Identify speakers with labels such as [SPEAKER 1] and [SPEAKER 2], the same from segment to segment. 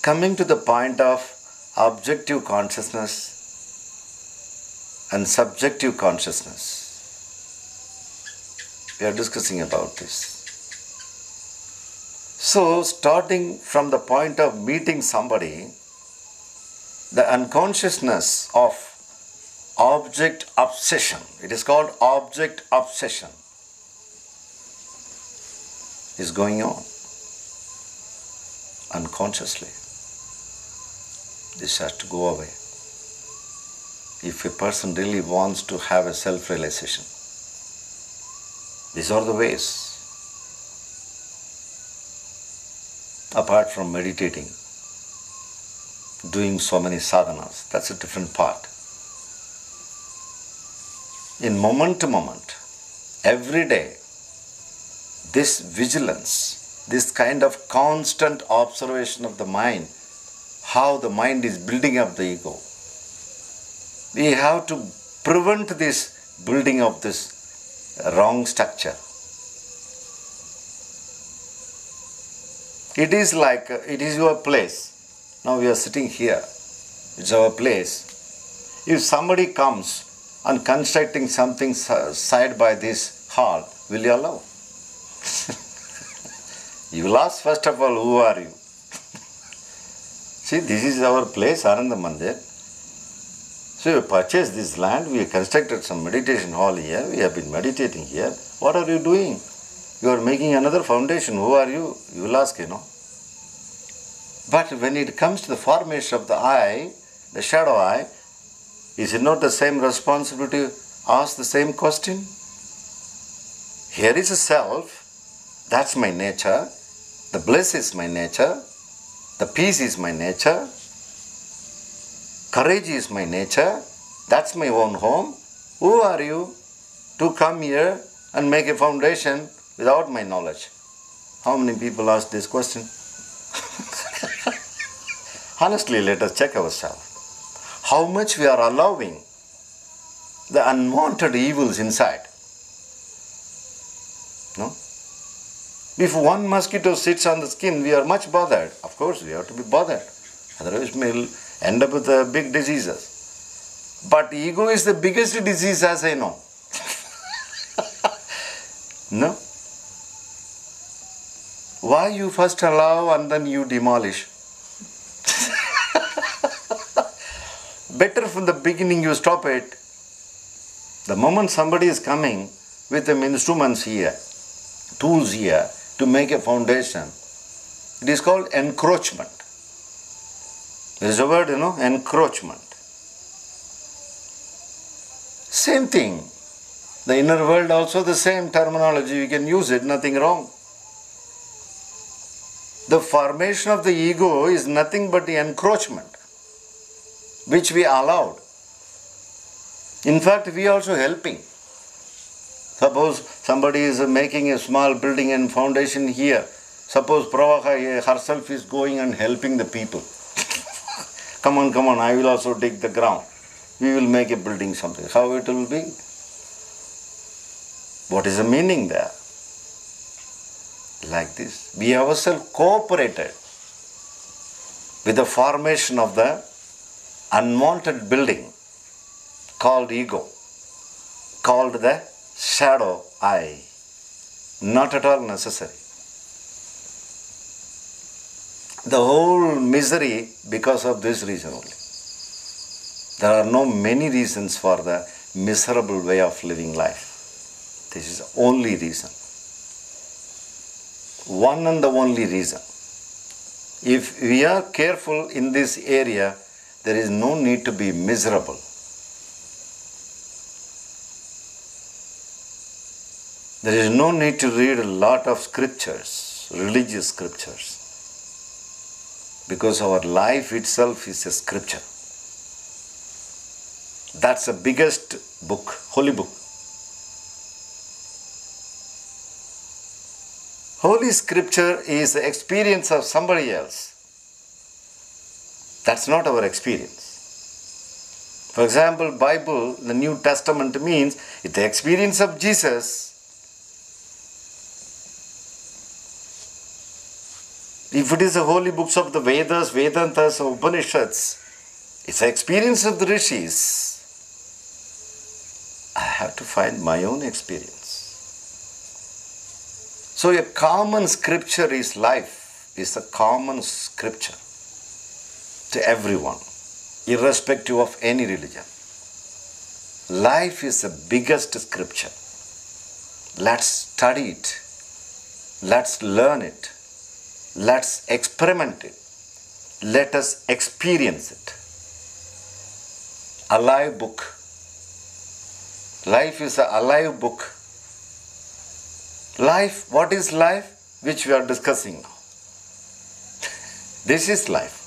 [SPEAKER 1] Coming to the point of objective consciousness and subjective consciousness, we are discussing about this. So, starting from the point of meeting somebody, the unconsciousness of object obsession, it is called object obsession, is going on unconsciously. This has to go away if a person really wants to have a self-realization. These are the ways. Apart from meditating, doing so many sadhanas, that's a different part. In moment to moment, every day, this vigilance, this kind of constant observation of the mind, how the mind is building up the ego. We have to prevent this building of this wrong structure. It is like, it is your place. Now we are sitting here. It's our place. If somebody comes and constructing something side by this hall, will you allow? You will ask first of all, who are you? See, this is our place, Ananda Mandir. So we purchased this land, we constructed some meditation hall here, we have been meditating here. What are you doing? You are making another foundation. Who are you? You will ask, But when it comes to the formation of the I, the shadow I, is it not the same responsibility to ask the same question? Here is a self, that's my nature, the bliss is my nature, the peace is my nature, courage is my nature, that's my own home. Who are you to come here and make a foundation without my knowledge? How many people ask this question? Honestly, let us check ourselves. How much we are allowing the unwanted evils inside. No? If one mosquito sits on the skin, we are much bothered. Of course, we have to be bothered. Otherwise, we will end up with big diseases. But ego is the biggest disease, as I know. No? Why you first allow and then you demolish? Better from the beginning you stop it. The moment somebody is coming with them instruments here, tools here to make a foundation, it is called encroachment. There is a word, encroachment. Same thing. The inner world also the same terminology, we can use it, nothing wrong. The formation of the ego is nothing but the encroachment, which we allowed. In fact, we are also helping. Suppose somebody is making a small building and foundation here. Suppose Pravaha herself is going and helping the people. Come on, I will also dig the ground. We will make a building something. How it will be? What is the meaning there? Like this. We ourselves cooperated with the formation of the unwanted building called ego, called the shadow I. Not at all necessary. The whole misery because of this reason only. There are no many reasons for the miserable way of living life. This is the only reason. One and the only reason. If we are careful in this area, there is no need to be miserable. There is no need to read a lot of scriptures, religious scriptures, because our life itself is a scripture. That's the biggest book, holy book. Holy scripture is the experience of somebody else. That's not our experience. For example, Bible, the New Testament means it's the experience of Jesus. If it is the holy books of the Vedas, Vedantas, or Upanishads, it's the experience of the rishis. I have to find my own experience. So a common scripture is life, is a common scripture to everyone, irrespective of any religion. Life is the biggest scripture. Let's study it. Let's learn it. Let's experiment it. Let us experience it. Alive book. Life is an alive book. Life, what is life? Which we are discussing now. This is life.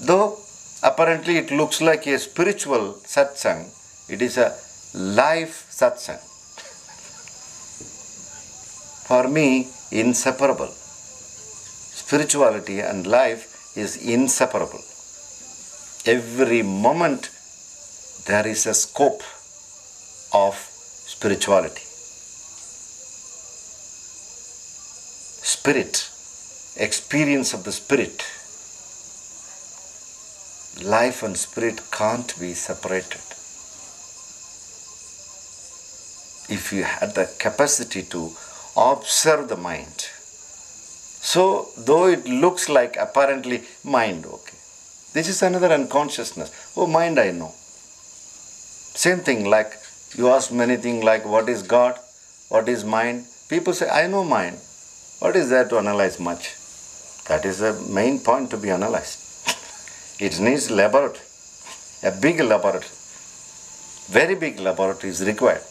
[SPEAKER 1] Though apparently it looks like a spiritual satsang, it is a life satsang. For me, inseparable. Spirituality and life is inseparable. Every moment there is a scope of spirituality. Spirit, experience of the spirit. Life and spirit can't be separated. If you had the capacity to observe the mind. So, though it looks like apparently mind, okay. This is another unconsciousness. Oh, mind I know. Same thing, like you ask many things like what is God, what is mind. People say, I know mind. What is there to analyze much? That is the main point to be analyzed. It needs laboratory, a big laboratory. Very big laboratory is required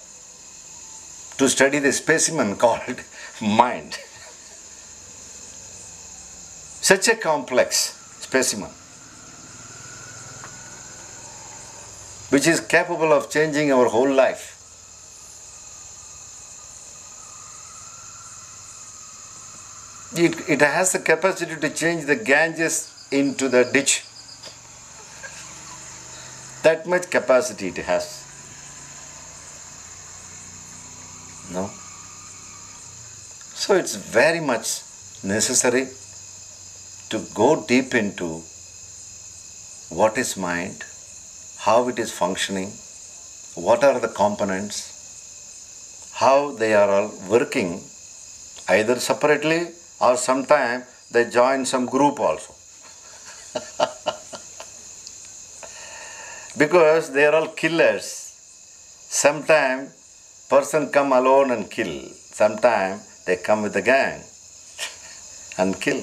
[SPEAKER 1] to study the specimen called mind. Such a complex specimen, which is capable of changing our whole life. It has the capacity to change the Ganges into the ditch. That much capacity it has. No? So it's very much necessary to go deep into what is mind, how it is functioning, what are the components, how they are all working, either separately or sometimes they join some group also. Because they are all killers. Sometimes person come alone and kill. Sometimes they come with a gang and kill.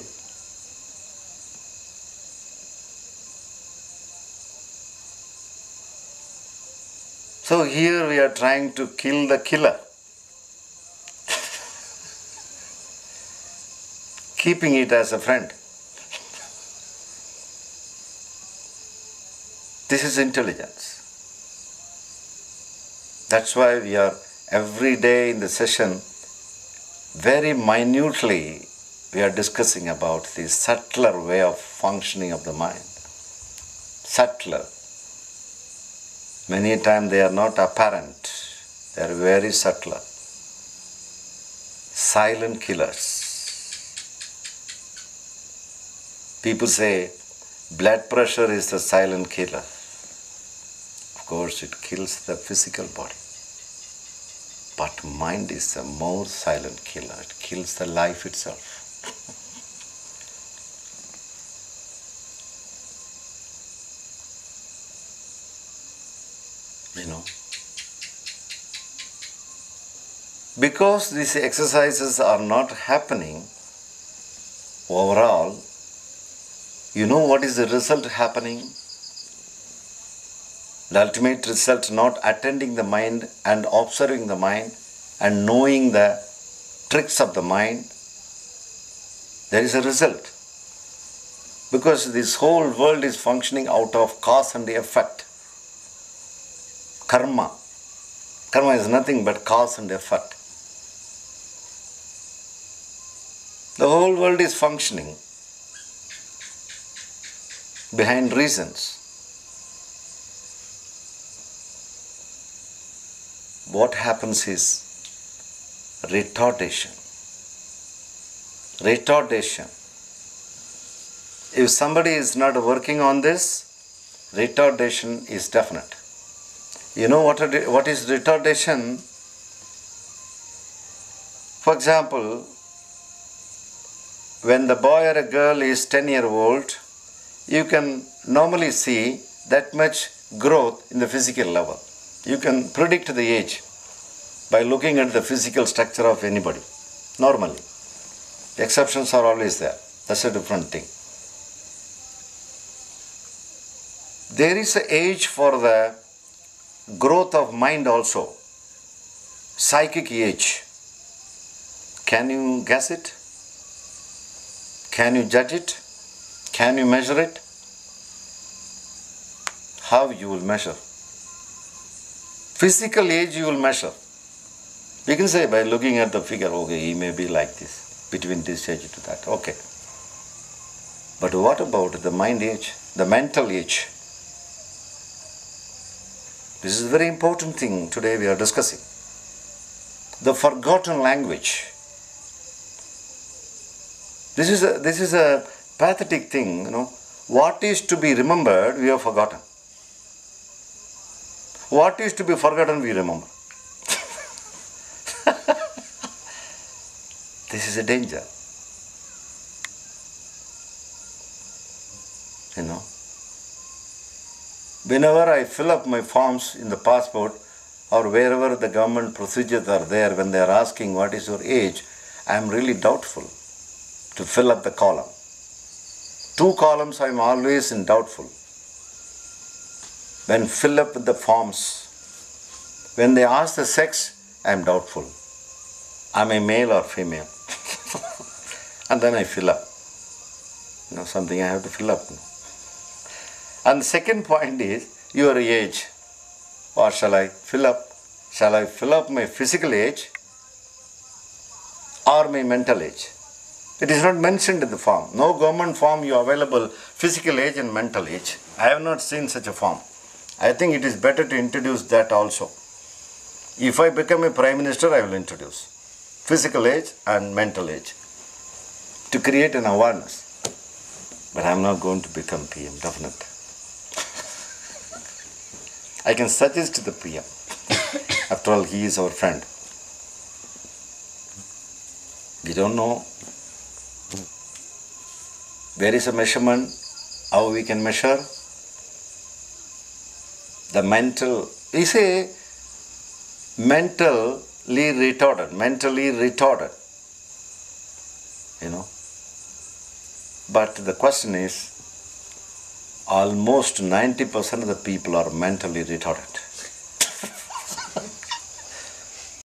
[SPEAKER 1] So here we are trying to kill the killer, keeping it as a friend. This is intelligence. That's why we are every day in the session, very minutely, we are discussing about the subtler way of functioning of the mind. Subtler. Many times they are not apparent. They are very subtler. Silent killers. People say blood pressure is the silent killer. Of course, it kills the physical body. But mind is the more silent killer. It kills the life itself. You know. Because these exercises are not happening overall, you know what is the result happening? The ultimate result, not attending the mind and observing the mind and knowing the tricks of the mind. There is a result. Because this whole world is functioning out of cause and effect. Karma. Karma is nothing but cause and effect. The whole world is functioning behind reasons. What happens is retardation. retardation. If somebody is not working on this, retardation is definite. You know what is retardation? For example, when the boy or a girl is 10-year-old, you can normally see that much growth in the physical level. You can predict the age by looking at the physical structure of anybody, normally. The exceptions are always there. That's a different thing. There is an age for the growth of mind also. Psychic age. Can you guess it? Can you judge it? Can you measure it? How you will measure? Physical age you will measure. We can say by looking at the figure, okay, he may be like this, between this age to that, okay. But what about the mind age, the mental age? This is a very important thing today we are discussing. The forgotten language. This is a pathetic thing, you know. What is to be remembered, we have forgotten. What is to be forgotten, we remember. This is a danger. You know. Whenever I fill up my forms in the passport or wherever the government procedures are there, when they are asking what is your age, I am really doubtful to fill up the column. 2 columns I am always in doubtful. When fill up the forms, when they ask the sex, I am doubtful. Am I male or female? And then I fill up. You know, something I have to fill up. And the second point is your age. What shall I fill up? Shall I fill up my physical age or my mental age? It is not mentioned in the form. No government form you available physical age and mental age. I have not seen such a form. I think it is better to introduce that also. If I become a Prime Minister, I will introduce physical age and mental age to create an awareness. But I am not going to become PM, definitely. I can suggest to the PM. After all, he is our friend. We don't know. Where is a measurement? How we can measure? The mental, we say mentally retarded, you know. But the question is, almost 90% of the people are mentally retarded.